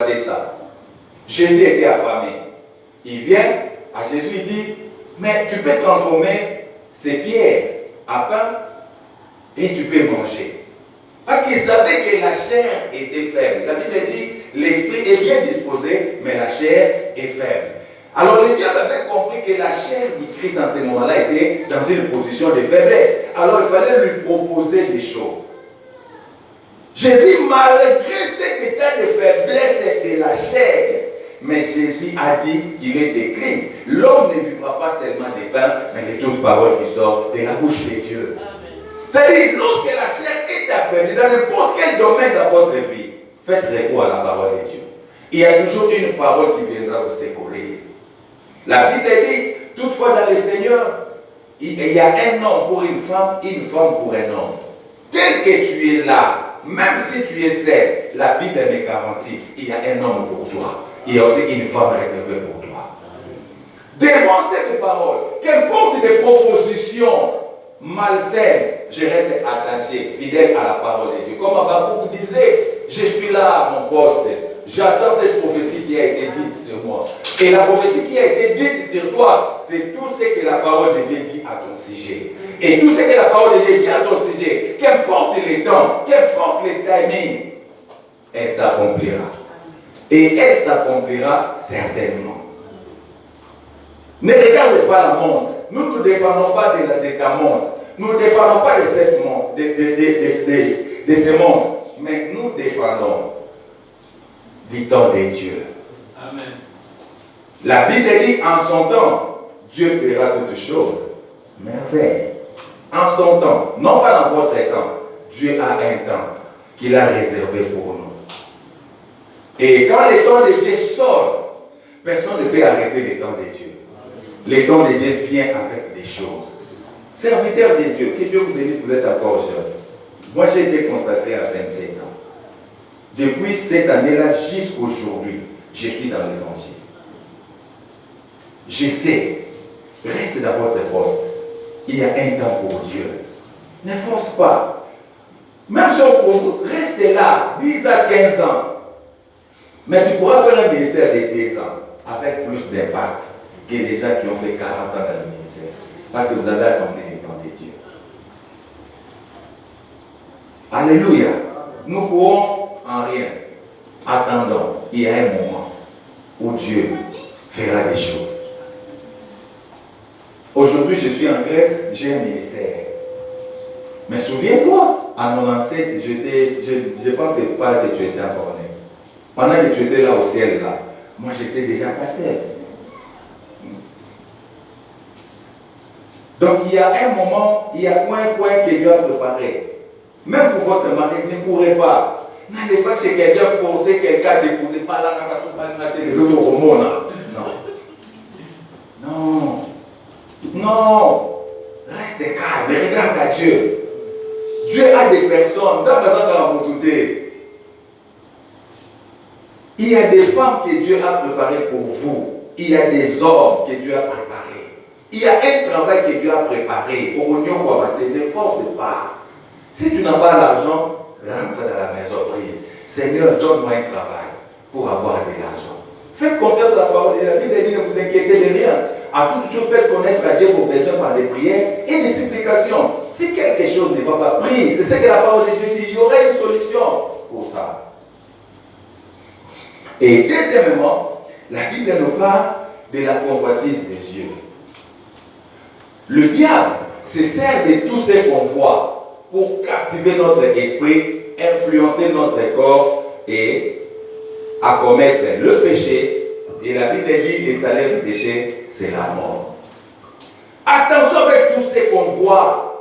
Regardez ça. Jésus était affamé. Il vient à Jésus, il dit, mais tu peux transformer ces pierres à pain et tu peux manger. Parce qu'il savait que la chair était faible. La Bible dit, l'esprit est bien disposé, mais la chair est faible. Alors les diables avaient compris que la chair du Christ en ce moment-là était dans une position de faiblesse. Alors il fallait lui proposer des choses. Jésus, malgré cet état de faiblesse de la chair, mais Jésus a dit qu'il est écrit, l'homme ne vivra pas seulement des pains, mais de toutes paroles qui sortent de la bouche de Dieu. C'est-à-dire, lorsque la chair est affaiblie dans n'importe quel domaine de votre vie, faites recours à la parole de Dieu. Il y a toujours une parole qui viendra vous secourir. La Bible dit, toutefois dans le Seigneur, il y a un homme pour une femme pour un homme. Tel que tu es là, même si tu es seul, la Bible me garantit, il y a un homme pour toi. Il y a aussi une femme réservée pour toi. Devant cette parole, qu'importe des propositions malsaines, je reste attaché, fidèle à la parole de Dieu. Comme Abakouk disait, je suis là à mon poste. J'attends cette prophétie qui a été dite sur moi. Et la prophétie qui a été dite sur toi, c'est tout ce que la parole de Dieu dit à ton sujet. Et tout ce que la parole de Dieu dit à ton sujet, qu'importe les temps, qu'importe les timings, elle s'accomplira. Et elle s'accomplira certainement. Ne regarde pas la montre. Nous ne dépendons pas de ta montre. Nous ne dépendons pas de cette montre, de ce monde. Mais nous dépendons du temps de Dieu. Amen. La Bible dit en son temps, Dieu fera toutes choses. Merveille. En son temps, non pas dans votre temps. Dieu a un temps qu'il a réservé pour nous. Et quand le temps de Dieu sort, personne ne peut arrêter le temps de Dieu. Le temps de Dieu vient avec des choses. Serviteur de Dieu, que Dieu vous bénisse, vous êtes encore jeune. Moi, j'ai été consacré à 27 ans. Depuis cette année-là jusqu'aujourd'hui, je suis dans l'évangile. Je sais, reste dans votre poste. Il y a un temps pour Dieu. Ne force pas. Même si on reste là, 10 à 15 ans. Mais tu pourras faire un ministère de 10 ans avec plus d'impact que les gens qui ont fait 40 ans dans le ministère. Parce que vous avez accompli le temps de Dieu. Alléluia. Nous courons en rien. Attendons. Il y a un moment où Dieu fera des choses. Aujourd'hui, je suis en Grèce, j'ai un ministère. Mais souviens-toi, à 97, je pense pas que tu étais encore né. Pendant que tu étais là au ciel, là, moi j'étais déjà pasteur. Donc il y a un moment, il y a un coin que Dieu a préparé. Même pour votre mari, ne pourrez pas. N'allez pas chez quelqu'un forcer quelqu'un à t'épouser. Pas là, non. Non. Non. Reste calme, regarde à Dieu. Dieu a des personnes. Il y a des femmes que Dieu a préparées pour vous. Il y a des hommes que Dieu a préparés. Il y a un travail que Dieu a préparé. Ne force pas. Si tu n'as pas l'argent, rentre dans la maison, prie. Seigneur, donne-moi un travail pour avoir de l'argent. Faites confiance à la parole de la Bible. Ne vous inquiétez de rien. À toute chose, faites connaître à Dieu vos besoins par des prières et des supplications. Si quelque chose ne va pas, prier. C'est ce que la parole de Dieu dit. Il y aurait une solution pour ça. Et deuxièmement, la Bible nous parle de la convoitise des yeux. Le diable se sert de tout ce qu'on voit pour captiver notre esprit, influencer notre corps et à commettre le péché. Et la Bible dit le salaire du péché, c'est la mort. Attention avec tout ce qu'on voit.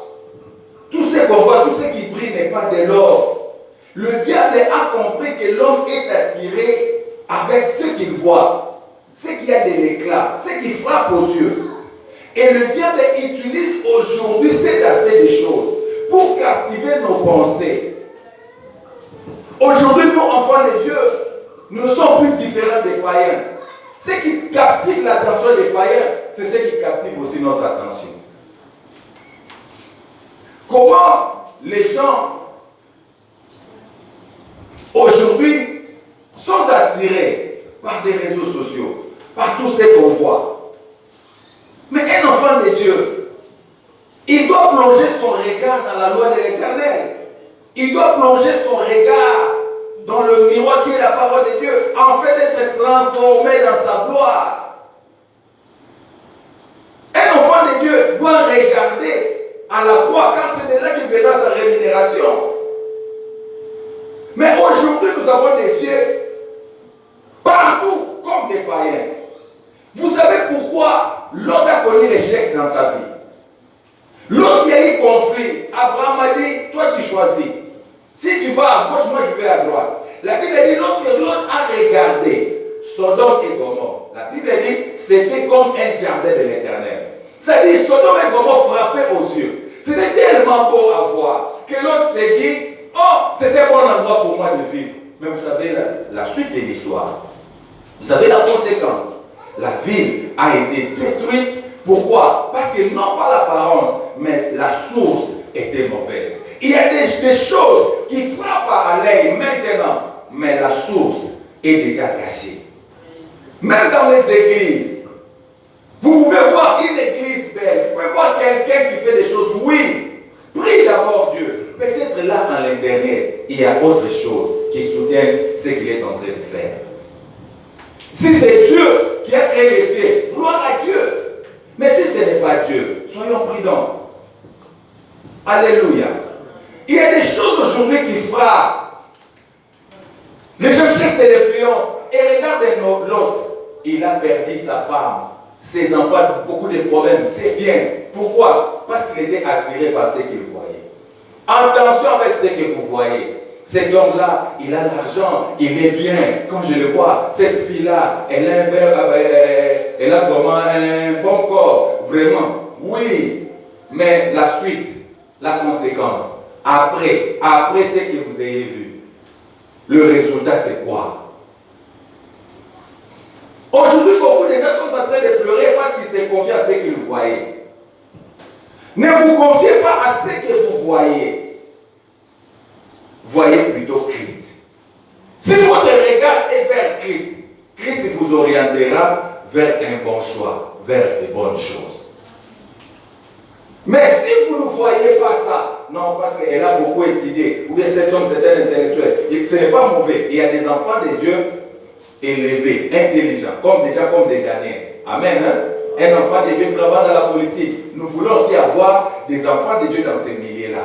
Tout ce qu'on voit, tout ce qui brille n'est pas de l'or. Le diable a compris que l'homme est attiré avec ce qu'il voit, ce qui a de l'éclat, ce qui frappe aux yeux. Et le diable utilise aujourd'hui cet aspect des choses pour captiver nos pensées. Aujourd'hui, nous, enfants de Dieu, nous ne sommes plus différents des païens. Ce qui captive l'attention des païens, c'est ce qui captive aussi notre attention. Comment les gens aujourd'hui sont attirés par des réseaux sociaux, par tous ces qu'on voit. Mais un enfant de Dieu, il doit plonger son regard dans la loi de l'Éternel. Il doit plonger son regard dans le miroir qui est la parole de Dieu, en fait d'être transformé dans sa gloire. Un enfant de Dieu doit regarder à la croix, car c'est de là qu'il verra sa rémunération. Mais aujourd'hui, nous avons des yeux partout comme des païens. Vous savez pourquoi Lot a connu l'échec dans sa vie? Lorsqu'il y a eu conflit, Abraham a dit, toi tu choisis. Si tu vas à gauche, moi je vais à droite. La Bible dit, lorsque Lot a regardé Sodome et Gomorrhe, la Bible dit, c'était comme un jardin de l'Éternel. C'est-à-dire, Sodome et Gomorrhe frappaient aux yeux. C'était tellement beau à voir que Lot s'est dit, oh, c'était un bon endroit pour moi de vivre. Mais vous savez la suite de l'histoire. Vous savez la conséquence. La ville a été détruite. Pourquoi? Parce que non pas l'apparence, mais la source était mauvaise. Il y a des choses qui frappent à l'œil maintenant, mais la source est déjà cachée. Même dans les églises, vous pouvez voir une église belle, vous pouvez voir quelqu'un qui fait des choses, oui, prie d'abord Dieu. Peut-être là, à l'intérieur, il y a autre chose qui soutiennent ce qu'il est en train de faire. Si c'est Dieu qui a créé les cieux, gloire à Dieu. Mais si ce n'est pas Dieu, soyons prudents. Alléluia. Il y a des choses aujourd'hui qui frappent. Les gens cherchent de l'influence. Et regardez l'autre. Il a perdu sa femme, ses enfants, beaucoup de problèmes. C'est bien. Pourquoi? Parce qu'il était attiré par ce qu'il voyait. Attention avec ce que vous voyez. Cet homme-là, il a l'argent, il est bien. Quand je le vois, cette fille-là, elle a vraiment un bon corps. Vraiment. Oui. Mais la suite, la conséquence, après ce que vous avez vu, le résultat c'est quoi? Aujourd'hui, beaucoup de gens sont en train de pleurer parce qu'ils se confient à ce qu'ils voyaient. Ne vous confiez pas à ce que vous voyez. Voyez plutôt Christ. Si votre regard est vers Christ, Christ vous orientera vers un bon choix, vers de bonnes choses. Mais si vous ne voyez pas ça, non, parce qu'elle a beaucoup étudié, ou bien cet homme c'est un intellectuel, et ce n'est pas mauvais. Il y a des enfants de Dieu élevés, intelligents, comme des Ghanéens. Amen. Hein? Un enfant de Dieu travaille dans la politique. Nous voulons aussi avoir des enfants de Dieu dans ces milieux-là.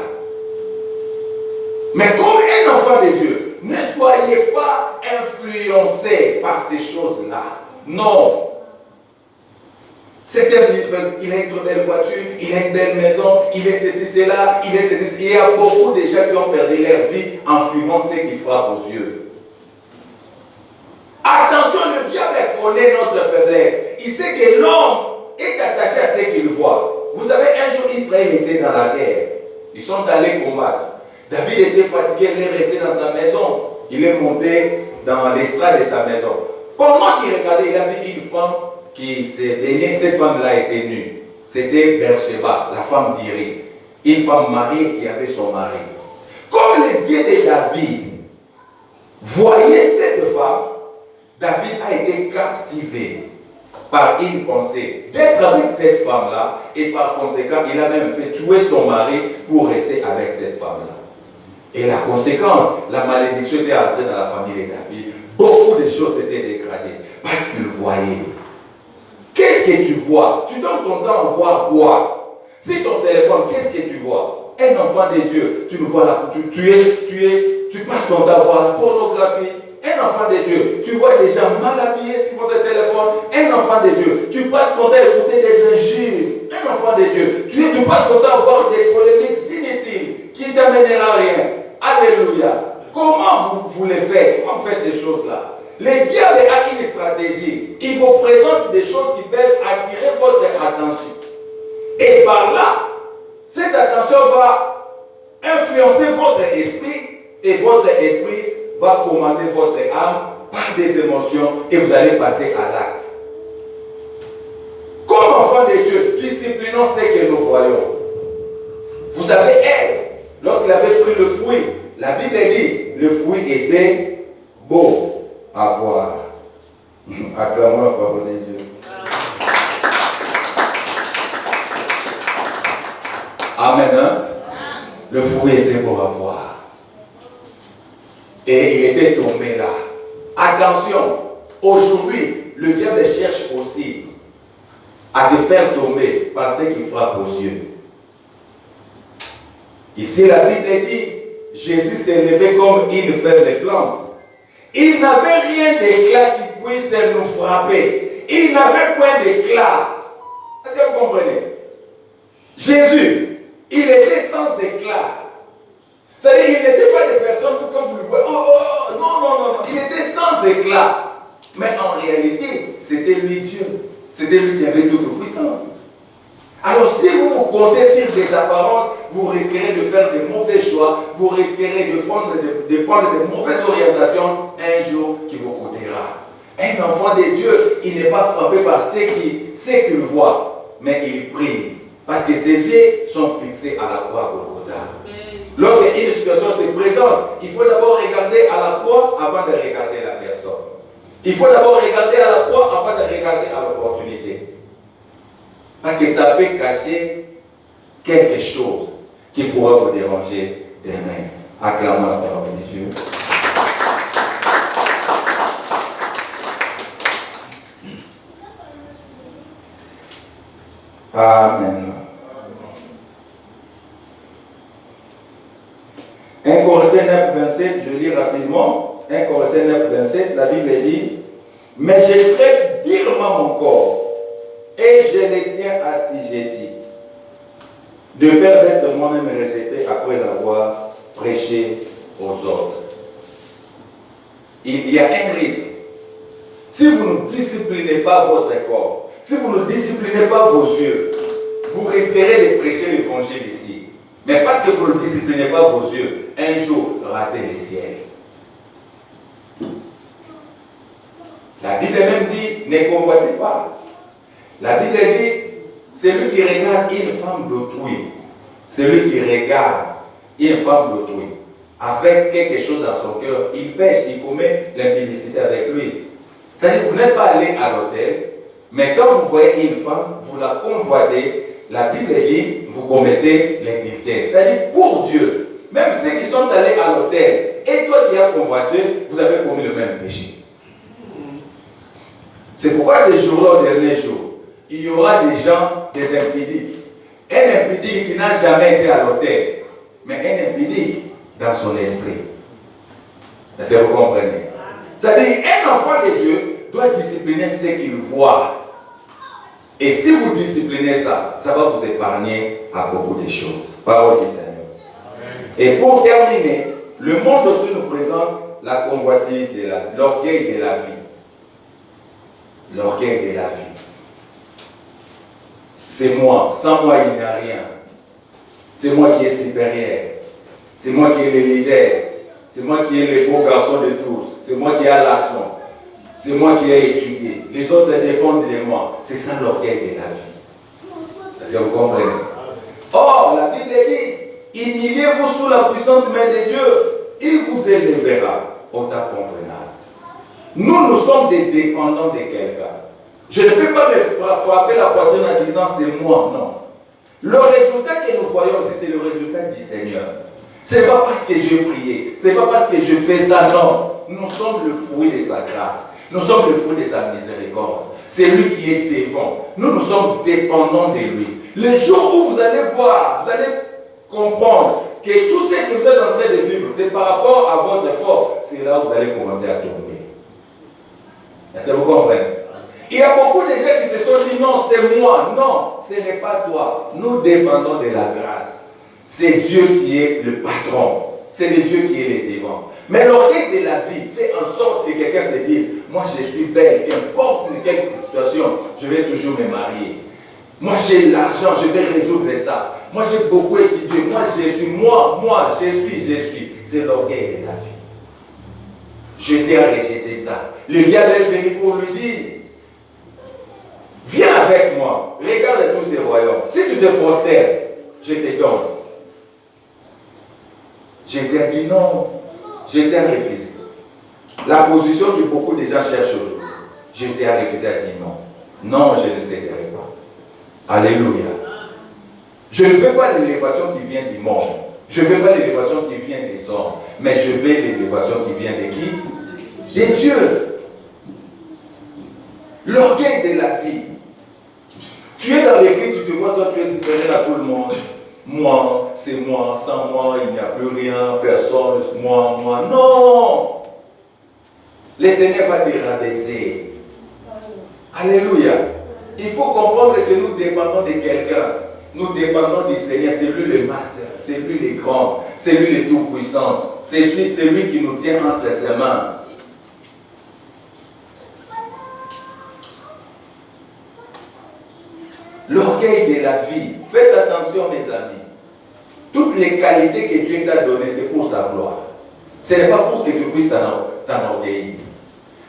Mais comme un enfant de Dieu, ne soyez pas influencés par ces choses-là. Non. Il a une très belle voiture, il a une belle maison, il est ceci, cela, il est ceci. Il y a beaucoup de gens qui ont perdu leur vie en suivant ce qui frappe aux yeux. Attention, le diable connaît notre faiblesse. Il sait que l'homme est attaché à ce qu'il voit. Vous savez, un jour, Israël était dans la guerre. Ils sont allés combattre. David était fatigué, il est resté dans sa maison. Il est monté dans l'estrade de sa maison. Pendant qu'il regardait, il a vu une femme qui s'est baignée. Cette femme-là était nue. C'était Bersheba, la femme d'Iri. Une femme mariée qui avait son mari. Comme les yeux de David voyaient cette femme, David a été captivé par une pensée d'être avec cette femme-là, et par conséquent, il a même fait tuer son mari pour rester avec cette femme-là. Et la conséquence, la malédiction était entrée dans la famille de David. Beaucoup de choses étaient dégradées parce qu'il voyait. Qu'est-ce que tu vois? Tu donnes ton temps à voir quoi? Si ton téléphone, qu'est-ce que tu vois? Un enfant de Dieu, tu nous vois là, tu passes ton temps à voir la pornographie. Un enfant de Dieu, tu vois des gens mal habillés sur votre téléphone. Un enfant de Dieu, tu passes ton temps à écouter des injures. Un enfant de Dieu, tu passes ton temps à voir des polémiques inutiles qui ne t'amèneront à rien. Alléluia. Comment vous les faites? Comment vous faites ces choses-là? Le diable a une stratégie. Il vous présente des choses qui peuvent attirer votre attention. Et par là, cette attention va influencer votre esprit. Et votre esprit va commander votre âme par des émotions. Et vous allez passer à l'acte. Comme enfant de Dieu, disciplinons ce que nous voyons. Vous savez, Ève, lorsqu'il avait pris le fruit, la Bible dit, le fruit était beau. avoir. Acclamons la parole de Dieu. Amen. Hein? Le fruit était beau à voir. Et il était tombé là. Attention, aujourd'hui, le diable cherche aussi à te faire tomber par ce qui frappe aux yeux. Ici, la Bible dit, Jésus s'est levé comme une feuille de plante. Il n'avait rien d'éclat qui puisse nous frapper. Il n'avait point d'éclat. Est-ce que vous comprenez? Jésus, il était sans éclat. C'est-à-dire qu'il n'était pas des personnes que quand vous le voyez, oh, non. Il était sans éclat. Mais en réalité, c'était lui Dieu. C'était lui qui avait toute puissance. Alors si vous vous comptez sur des apparences, vous risquerez de faire de mauvais choix, vous risquerez de prendre de mauvaises orientations un jour qui vous coûtera. Un enfant de Dieu, il n'est pas frappé par ce qu'il voit, mais il prie. Parce que ses yeux sont fixés à la croix Golgotha. Lorsqu'une situation se présente, il faut d'abord regarder à la croix avant de regarder la personne. Il faut d'abord regarder à la croix avant de regarder à l'opportunité. Parce que ça peut cacher quelque chose qui pourra vous déranger demain. Acclamons la parole de Dieu. Amen. 1 Corinthiens 9, 27, je lis rapidement. 1 Corinthiens 9, 27, la Bible dit: mais je traite durement mon corps et je le tiens assujetti, de peur d'être moi-même rejeté après avoir prêché aux autres. Il y a un risque. Si vous ne disciplinez pas votre corps, si vous ne disciplinez pas vos yeux, vous risquerez de prêcher l'évangile ici. Mais parce que vous ne disciplinez pas vos yeux, un jour, ratez le ciel. La Bible même dit, ne convoitez pas. La Bible dit, celui qui regarde une femme d'autrui, celui qui regarde une femme d'autrui, avec quelque chose dans son cœur, il pêche, il commet l'impudicité avec lui. C'est-à-dire, vous n'êtes pas allé à l'hôtel, mais quand vous voyez une femme, vous la convoitez, la Bible dit, vous commettez l'impiété. C'est-à-dire, pour Dieu, même ceux qui sont allés à l'hôtel, et toi qui as convoité, vous avez commis le même péché. C'est pourquoi ces jours-là, au dernier jour, il y aura des gens, des impudiques. Un impudique qui n'a jamais été à l'hôtel, mais un impudique dans son esprit. Est-ce que vous comprenez? C'est-à-dire, un enfant de Dieu doit discipliner ce qu'il voit. Et si vous disciplinez ça, ça va vous épargner à beaucoup de choses. Parole du Seigneur. Amen. Et pour terminer, le monde aussi nous présente la convoitise de la vie, l'orgueil de la vie. L'orgueil de la vie. C'est moi. Sans moi, il n'y a rien. C'est moi qui est supérieur. C'est moi qui est le leader. C'est moi qui est le beau garçon de tous. C'est moi qui ai l'argent. C'est moi qui ai étudié. Les autres dépendent de moi. C'est ça l'orgueil de la vie. Est-ce que vous comprenez? Or, la Bible dit, humiliez-vous sous la puissante main de Dieu. Il vous élèvera au temps convenable. Nous sommes des dépendants de quelqu'un. Je ne peux pas me frapper la poitrine en disant c'est moi, non. Le résultat que nous voyons aussi, c'est le résultat du Seigneur. Ce n'est pas parce que j'ai prié, ce n'est pas parce que je fais ça, non. Nous sommes le fruit de sa grâce. Nous sommes le fruit de sa miséricorde. C'est lui qui est devant. Nous sommes dépendants de lui. Le jour où vous allez voir, vous allez comprendre que tout ce que vous êtes en train de vivre, c'est par rapport à votre effort, c'est là où vous allez commencer à tomber. Est-ce que vous comprenez? Il y a beaucoup de gens qui se sont dit non, c'est moi. Non, ce n'est pas toi. Nous dépendons de la grâce. C'est Dieu qui est le patron. C'est le Dieu qui est le devant. Mais l'orgueil de la vie fait en sorte que quelqu'un se dise, moi je suis belle, qu'importe quelle situation, je vais toujours me marier. Moi j'ai l'argent, je vais résoudre ça. Moi j'ai beaucoup étudié, moi je suis. C'est l'orgueil de la vie. Jésus a rejeté ça. Le diable est venu pour lui dire, viens avec moi, regarde tous ces royaumes. Si tu te prosternes, je te donne. Jésus a dit non. Jésus a refusé. La position que beaucoup déjà cherchent aujourd'hui. Jésus a refusé à dire non. Non, je ne céderai pas. Alléluia. Je ne veux pas l'élévation qui vient du monde. Je ne veux pas l'élévation qui vient des hommes. Mais je veux l'élévation qui vient de qui? De Dieu. L'orgueil de la vie. Tu es dans l'église, tu te vois, toi, tu es supérieur à tout le monde. Moi, c'est moi, sans moi, il n'y a plus rien, personne, moi. Non! Le Seigneur va te rabaisser. Alléluia. Il faut comprendre que nous dépendons de quelqu'un. Nous dépendons du Seigneur. C'est lui le master. C'est lui le grand. C'est lui le tout-puissant. C'est lui qui nous tient entre ses mains. L'orgueil de la vie. Faites attention, mes amis. Toutes les qualités que Dieu t'a données, c'est pour sa gloire. Ce n'est pas pour que tu puisses t'enorgueillir.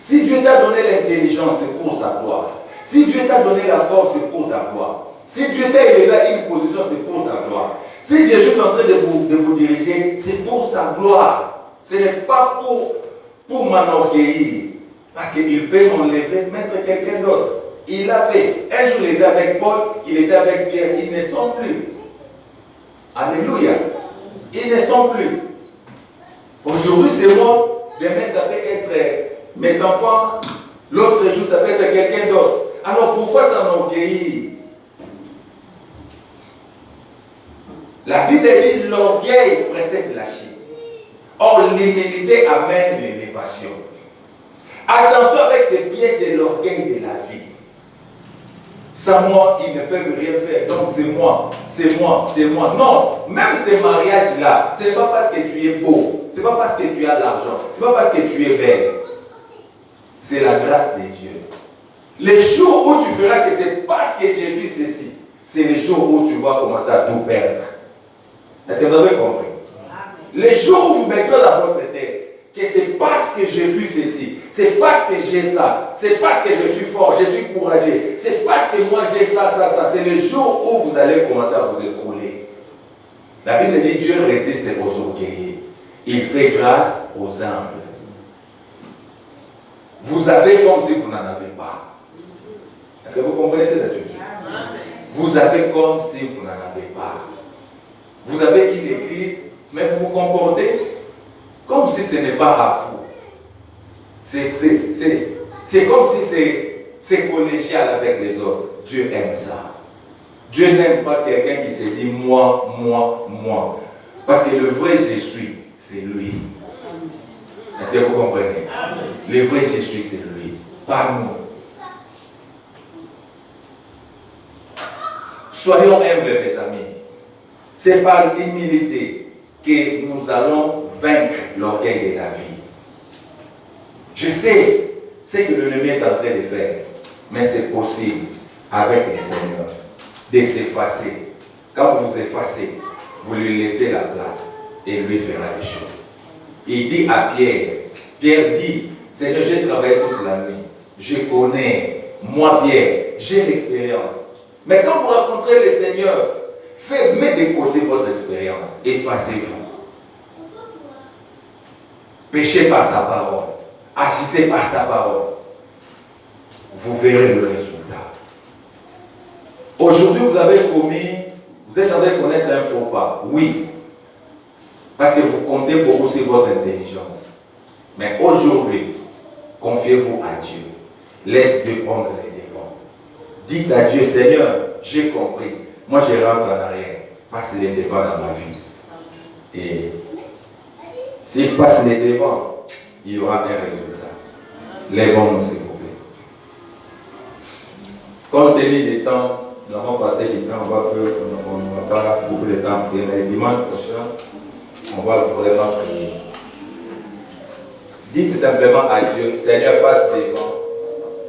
Si Dieu t'a donné l'intelligence, c'est pour sa gloire. Si Dieu t'a donné la force, c'est pour ta gloire. Si Dieu t'a élevé à une position, c'est pour ta gloire. Si Jésus est en train de vous diriger, c'est pour sa gloire. Ce n'est pas pour m'enorgueillir. Parce qu'il peut m'enlever, mettre quelqu'un d'autre. Il l'a fait. Un jour, il était avec Paul, il était avec Pierre. Ils ne sont plus. Alléluia. Ils ne sont plus. Aujourd'hui, c'est moi. Demain, ça peut être mes enfants. L'autre jour, ça peut être quelqu'un d'autre. Alors, pourquoi s'enorgueillir? La Bible dit l'orgueil précède la chute. Or, l'humilité amène l'élévation. Attention avec ces pièges de l'orgueil de la vie. Sans moi, ils ne peuvent rien faire. Donc, c'est moi. Non, même ces mariages-là, ce n'est pas parce que tu es beau, ce n'est pas parce que tu as l'argent, ce n'est pas parce que tu es belle. C'est la grâce de Dieu. Les jours où tu feras que c'est parce que Jésus ceci, c'est les jours où tu vas commencer à tout perdre. Est-ce que vous avez compris? Les jours où vous mettrez dans votre tête que c'est parce que Jésus ceci, c'est parce que j'ai ça, c'est parce que je suis fort, je suis courageux, c'est parce que moi j'ai ça, c'est le jour où vous allez commencer à vous écrouler. La Bible dit Dieu résiste aux orgueilleux, il fait grâce aux humbles. Vous avez comme si vous n'en avez pas. Est-ce que vous comprenez cette attitude? Vous avez comme si vous n'en avez pas. Vous avez une église, mais vous vous comportez comme si ce n'est pas à vous. C'est comme si c'est collégial avec les autres. Dieu aime ça. Dieu n'aime pas quelqu'un qui se dit moi. Parce que le vrai Jésus, c'est lui. Est-ce que vous comprenez? Le vrai Jésus, c'est lui. Pas nous. Soyons humbles, mes amis. C'est par l'humilité que nous allons vaincre l'orgueil de la vie. Je sais ce que l'ennemi est en train de faire, mais c'est possible avec le Seigneur de s'effacer. Quand vous vous effacez, vous lui laissez la place et lui fera les choses. Il dit à Pierre dit, Seigneur, j'ai travaillé toute la nuit, je connais, moi Pierre, j'ai l'expérience. Mais quand vous rencontrez le Seigneur, mettez de côté votre expérience, effacez-vous. Péchez par sa parole, agissez par sa parole. Vous verrez le résultat. Aujourd'hui, vous êtes en train de connaître un faux pas. Oui. Parce que vous comptez beaucoup sur votre intelligence. Mais aujourd'hui, confiez-vous à Dieu. Laisse Dieu prendre les devants. Dites à Dieu, Seigneur, j'ai compris. Moi, je rentre en arrière. Passe les devants dans ma vie. Et s'il passe les devants, il y aura un résultat. Lèvons-nous, s'il vous plaît. Compte tenu des temps, nous avons passé du temps, on voit qu'on n'a pas beaucoup de temps pour prier. Dimanche prochain, on va vraiment prier. Dites simplement à Dieu, Seigneur, passe devant,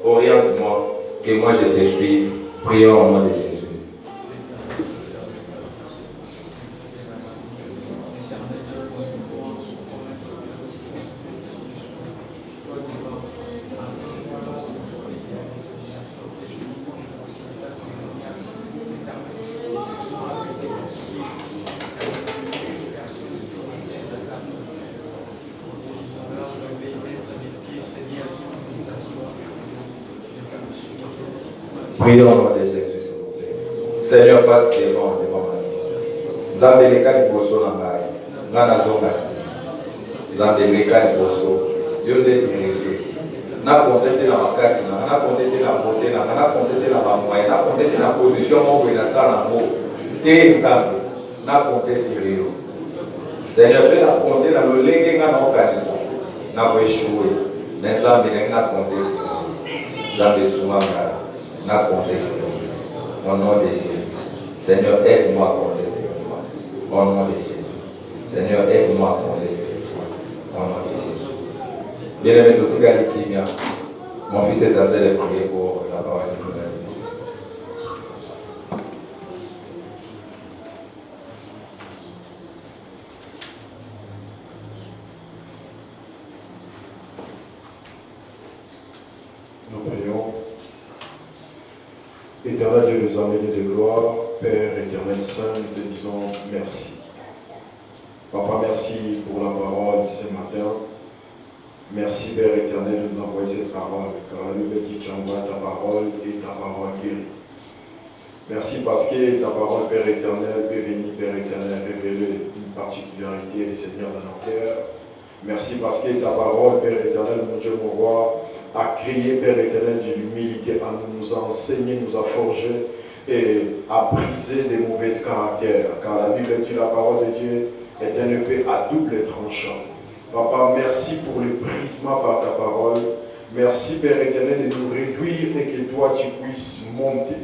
oriente-moi, que moi je te suive. Prions au nom de Jésus. Prions au nom de Jésus, s'il vous plaît. Seigneur, passe devant ma vie. Zambeleka liboso na ngai. Ngana zongasi. Zambeleka liboso. Yo te dirige. Na compter na makasi na compter na beauté na compter na moyen na compter na position moko na ça na mo. Te nzambe. Na compter sérieux. Seigneur, fais la compter na lolenge ngana okanisa. Na ko échouer. Mais nzambe na compter sérieux. Nzambe sumanga. Na compter sérieux. Au nom de Jésus. Seigneur, aide-moi à compter sérieux. Au nom de Jésus. Seigneur, aide-moi à compter sérieux. Au nom de Jésus. Bien-aimé, tout ce qui vient, mon fils est en train de prier pour la parole de Dieu. Nous prions. Éternel Dieu des armées de gloire, Père éternel Saint, nous te disons merci. Papa, merci pour la parole ce matin. Merci Père éternel de nous envoyer cette parole, car la Bible dit tu envoies ta parole et ta parole guérit. Merci parce que ta parole Père éternel peut venir Père éternel révéler une particularité Seigneur dans nos cœurs. Merci parce que ta parole Père éternel, mon Dieu, mon roi, a créé Père éternel de l'humilité, à nous enseigner, nous a forgé et à briser les mauvais caractères. Car la Bible dit la parole de Dieu est un épée à double tranchant. Papa, merci pour le brisement par ta parole. Merci, Père éternel, de nous réduire et que toi, tu puisses monter.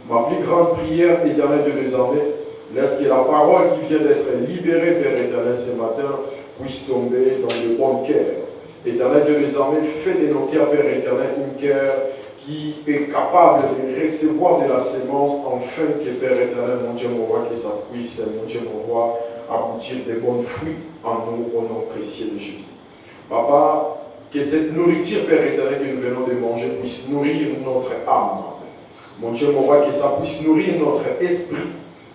Ma plus grande prière, éternel Dieu des armées, laisse que la parole qui vient d'être libérée, Père éternel, ce matin, puisse tomber dans le bon cœur. Éternel Dieu des armées, fais de nos cœurs, Père éternel, un cœur qui est capable de recevoir de la sémence, afin que, Père éternel, mon Dieu, mon roi, que ça puisse, mon Dieu, mon roi, aboutir des bons fruits en nous, au nom précieux de Jésus. Papa, que cette nourriture, Père éternel, que nous venons de manger, puisse nourrir notre âme. Mon Dieu, mon roi, que ça puisse nourrir notre esprit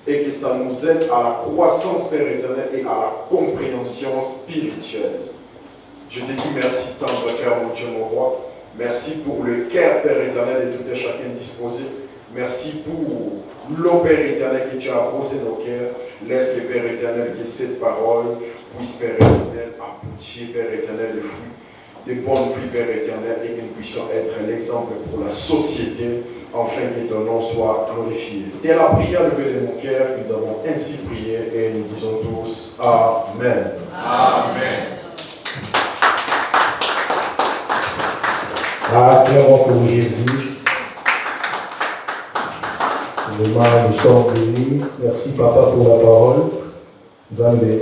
et que ça nous aide à la croissance, Père éternel, et à la compréhension spirituelle. Je te dis merci, tendre cœur, mon Dieu, mon roi. Merci pour le cœur, Père éternel, de tout et chacun disposé. Merci pour l'eau, Père éternel, que tu as posé nos cœurs. Laisse, le Père éternel, que cette parole puisse, Père éternel, aboutir, Père éternel, les fruits, des bons fruits, Père éternel, et que nous puissions être l'exemple pour la société, afin que ton nom soit glorifié. Telle la prière levée de mon cœur, nous avons ainsi prié et nous disons tous Amen. Amen. Acclamons pour Jésus. Nous sommes bénis. Merci Papa pour la parole. Nous allons